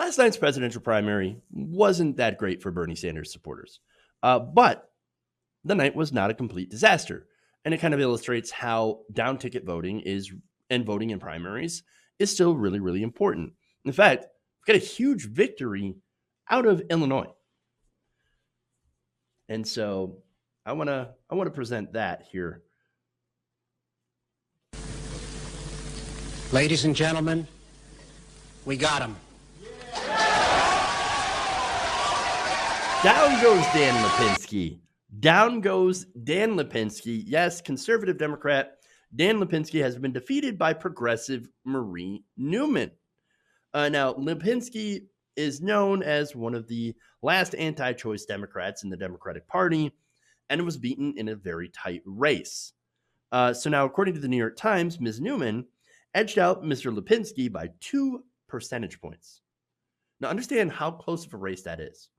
last night's presidential primary wasn't that great for Bernie Sanders supporters. But the night was not a complete disaster. And it kind of illustrates how down ticket voting is and voting in primaries is still really, really important. In fact, we've got a huge victory out of Illinois. And so I want to present that here. Ladies and gentlemen, we got him. Down goes Dan Lipinski. Down goes Dan Lipinski. Yes, conservative Democrat Dan Lipinski has been defeated by progressive Marie Newman. Now, Lipinski is known as one of the last anti-choice Democrats in the Democratic Party, and was beaten in a very tight race. So now, according to the New York Times, Ms. Newman edged out Mr. Lipinski by 2 percentage points. Now, understand how close of a race that is.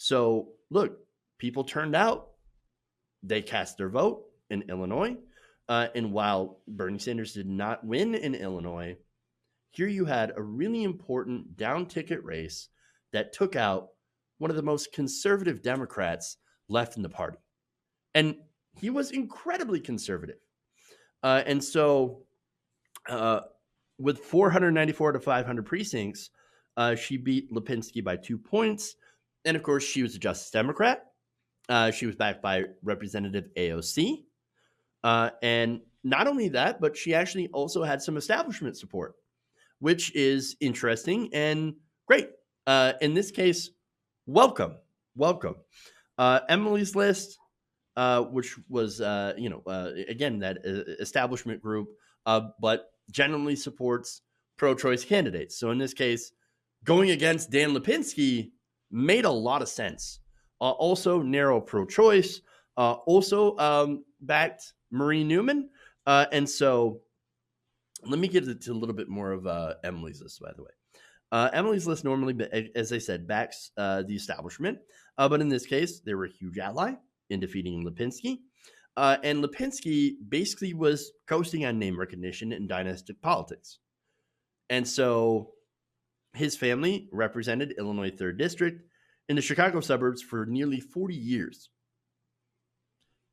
So, look, people turned out. They cast their vote in Illinois. And while Bernie Sanders did not win in Illinois, here you had a really important down-ticket race that took out one of the most conservative Democrats left in the party. And he was incredibly conservative. And so with 494 to 500 precincts, she beat Lipinski by 2 points. And of course, she was a Justice Democrat. She was backed by Representative AOC. And not only that, but she actually also had some establishment support, which is interesting and great. In this case, welcome. Emily's List, which was, again, that establishment group, but generally supports pro-choice candidates. So in this case, going against Dan Lipinski made a lot of sense. Also narrow pro-choice, also backed Marie Newman. And so let me get into a little bit more of Emily's List, by the way. Emily's List normally, as I said, backs the establishment. But in this case, they were a huge ally in defeating Lipinski. And Lipinski basically was coasting on name recognition and dynastic politics. And so his family represented Illinois 3rd District in the Chicago suburbs for nearly 40 years.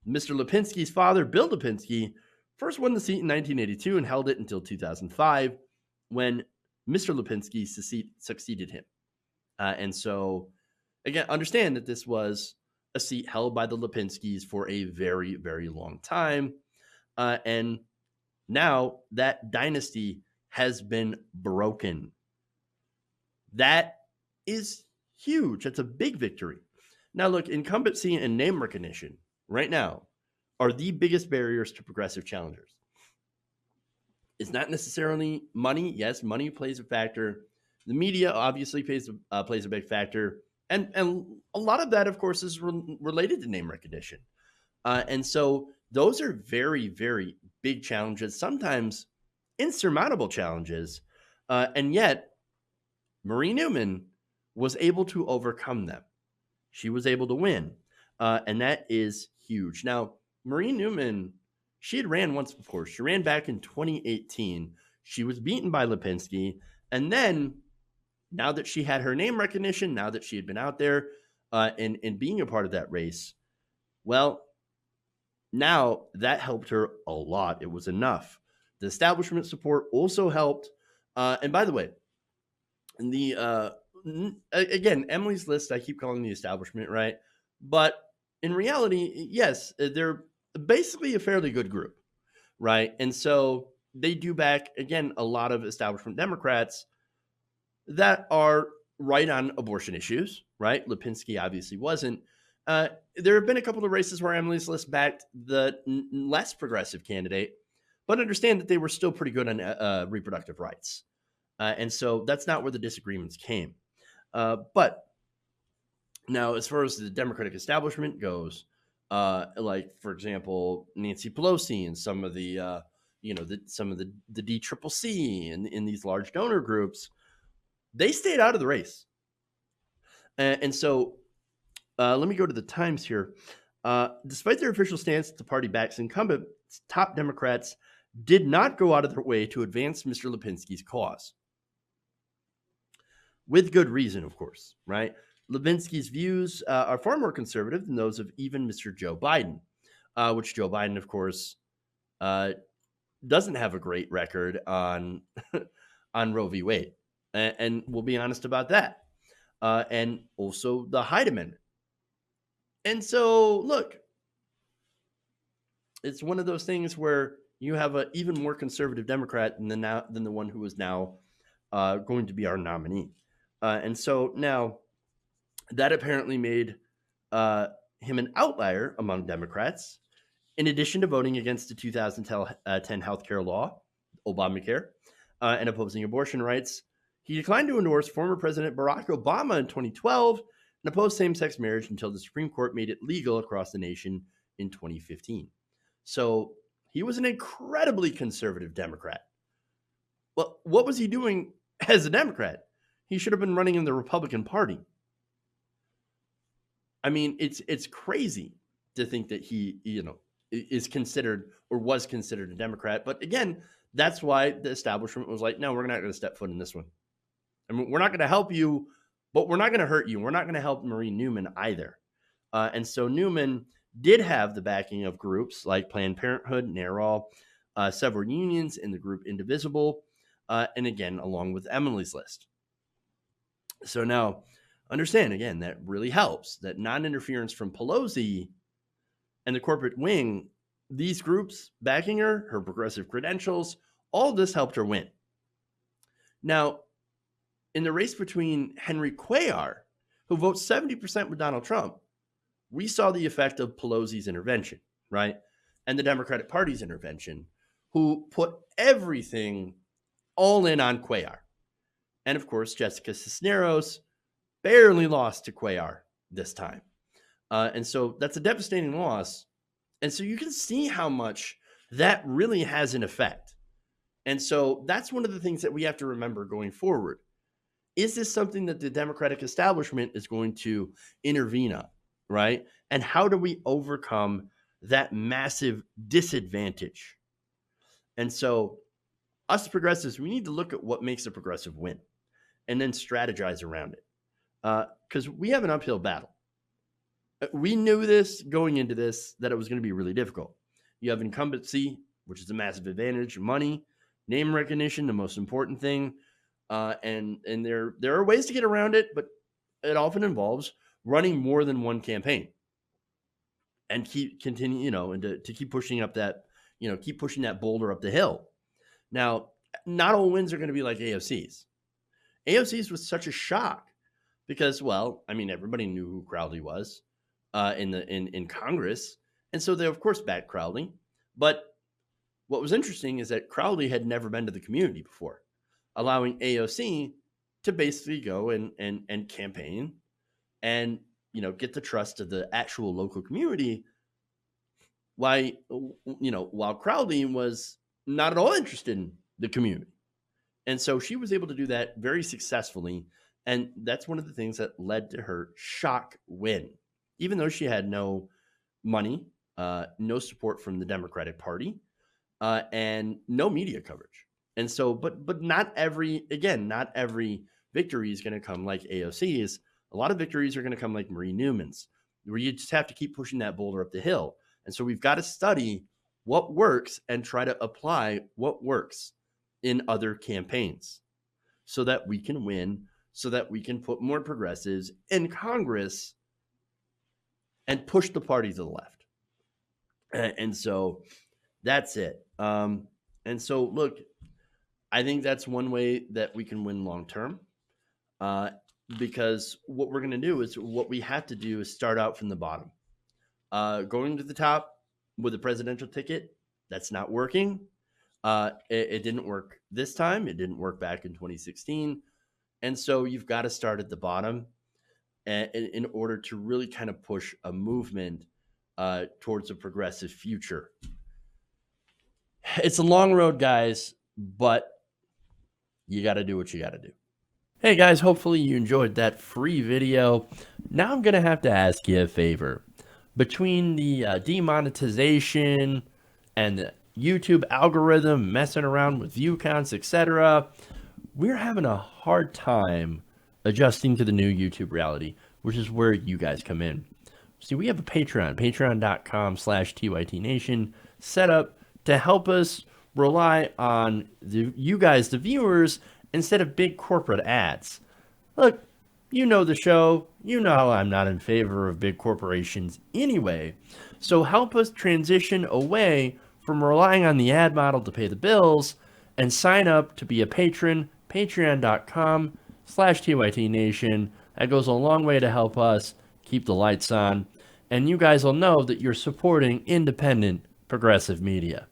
Mr. Lipinski's father, Bill Lipinski, first won the seat in 1982 and held it until 2005 when Mr. Lipinski succeeded him. And so, again, understand that this was a seat held by the Lipinskis for a very, very long time. And now that dynasty has been broken. That is huge. That's a big victory. Now, look, incumbency and name recognition right now are the biggest barriers to progressive challengers. It's not necessarily money. Yes, money plays a factor. The media obviously plays a big factor. And a lot of that, of course, is related to name recognition. And so those are very, very big challenges, sometimes insurmountable challenges. And yet, Marie Newman was able to overcome them. She was able to win. And that is huge. Now, Marie Newman, she had ran once before. She ran back in 2018. She was beaten by Lipinski. And then, now that she had her name recognition, now that she had been out there and being a part of that race, well, now that helped her a lot. It was enough. The establishment support also helped. And by the way, again, Emily's List, I keep calling the establishment, right? But in reality, yes, they're basically a fairly good group, right? And so they do back, again, a lot of establishment Democrats that are right on abortion issues, right? Lipinski obviously wasn't. There have been a couple of races where Emily's List backed the less progressive candidate, but understand that they were still pretty good on reproductive rights. And so that's not where the disagreements came. But now, as far as the Democratic establishment goes, like, for example, Nancy Pelosi and some of the, the DCCC and in these large donor groups, they stayed out of the race. And so let me go to the Times here. Despite their official stance that the party backs incumbents, top Democrats did not go out of their way to advance Mr. Lipinski's cause. with good reason, of course, right? Lipinski's views are far more conservative than those of even Mr. Joe Biden, which Joe Biden, of course, uh, doesn't have a great record on on Roe v. Wade, and we'll be honest about that. And also the Hyde Amendment. And so, look, it's one of those things where you have an even more conservative Democrat than the one who is now going to be our nominee. And so now that apparently made him an outlier among Democrats. In addition to voting against the 2010 healthcare law, Obamacare, and opposing abortion rights, he declined to endorse former President Barack Obama in 2012 and opposed same-sex marriage until the Supreme Court made it legal across the nation in 2015. So he was an incredibly conservative Democrat. Well, what was he doing as a Democrat? He should have been running in the Republican Party. I mean, it's crazy to think that he, is considered or was considered a Democrat. But again, that's why the establishment was like, no, we're not going to step foot in this one. I mean, we're not going to help you, but we're not going to hurt you. We're not going to help Marie Newman either. And so Newman did have the backing of groups like Planned Parenthood, NARAL, several unions in the group Indivisible, and again, along with Emily's List. So now, understand, again, that really helps, that non-interference from Pelosi and the corporate wing, these groups backing her progressive credentials, all of this helped her win. Now, in the race between Henry Cuellar, who votes 70% with Donald Trump, we saw the effect of Pelosi's intervention, right? And the Democratic Party's intervention, who put everything all in on Cuellar. And of course, Jessica Cisneros barely lost to Cuellar this time. And so that's a devastating loss. And so you can see how much that really has an effect. And so that's one of the things that we have to remember going forward. Is this something that the Democratic establishment is going to intervene on, right? And how do we overcome that massive disadvantage? And so us progressives, we need to look at what makes a progressive win and then strategize around it. Because we have an uphill battle. We knew this going into this, that it was going to be really difficult. You have incumbency, which is a massive advantage, money, name recognition, the most important thing. And there are ways to get around it, but it often involves running more than one campaign and keep pushing up that, keep pushing that boulder up the hill. Now, not all wins are going to be like AOC's. AOC's was such a shock because, well, I mean, everybody knew who Crowley was in Congress, and so they of course backed Crowley. But what was interesting is that Crowley had never been to the community before, allowing AOC to basically go and campaign and get the trust of the actual local community. While Crowley was not at all interested in the community. And so she was able to do that very successfully. And that's one of the things that led to her shock win, even though she had no money, no support from the Democratic Party, and no media coverage. And so, but not every victory is going to come like AOC's. A lot of victories are going to come like Marie Newman's, where you just have to keep pushing that boulder up the hill. And so we've got to study what works and try to apply what works in other campaigns so that we can win, so that we can put more progressives in Congress and push the party to the left. And so that's it. And so, look, I think that's one way that we can win long term, because what we're going to do is what we have to do is start out from the bottom. Going to the top with a presidential ticket, that's not working. It didn't work this time. It didn't work back in 2016. And so you've got to start at the bottom in order to really kind of push a movement towards a progressive future. It's a long road, guys, but you got to do what you got to do. Hey, guys, hopefully you enjoyed that free video. Now I'm going to have to ask you a favor. Between the demonetization and the YouTube algorithm messing around with view counts, etc., we're having a hard time adjusting to the new YouTube reality, which is where you guys come in. See, we have a patreon.com/TYTNation set up to help us rely on you guys, the viewers, instead of big corporate ads. Look, you know the show. You know I'm not in favor of big corporations anyway. So help us transition away from relying on the ad model to pay the bills and sign up to be a patron, patreon.com/TYTNation. That goes a long way to help us keep the lights on. And you guys will know that you're supporting independent progressive media.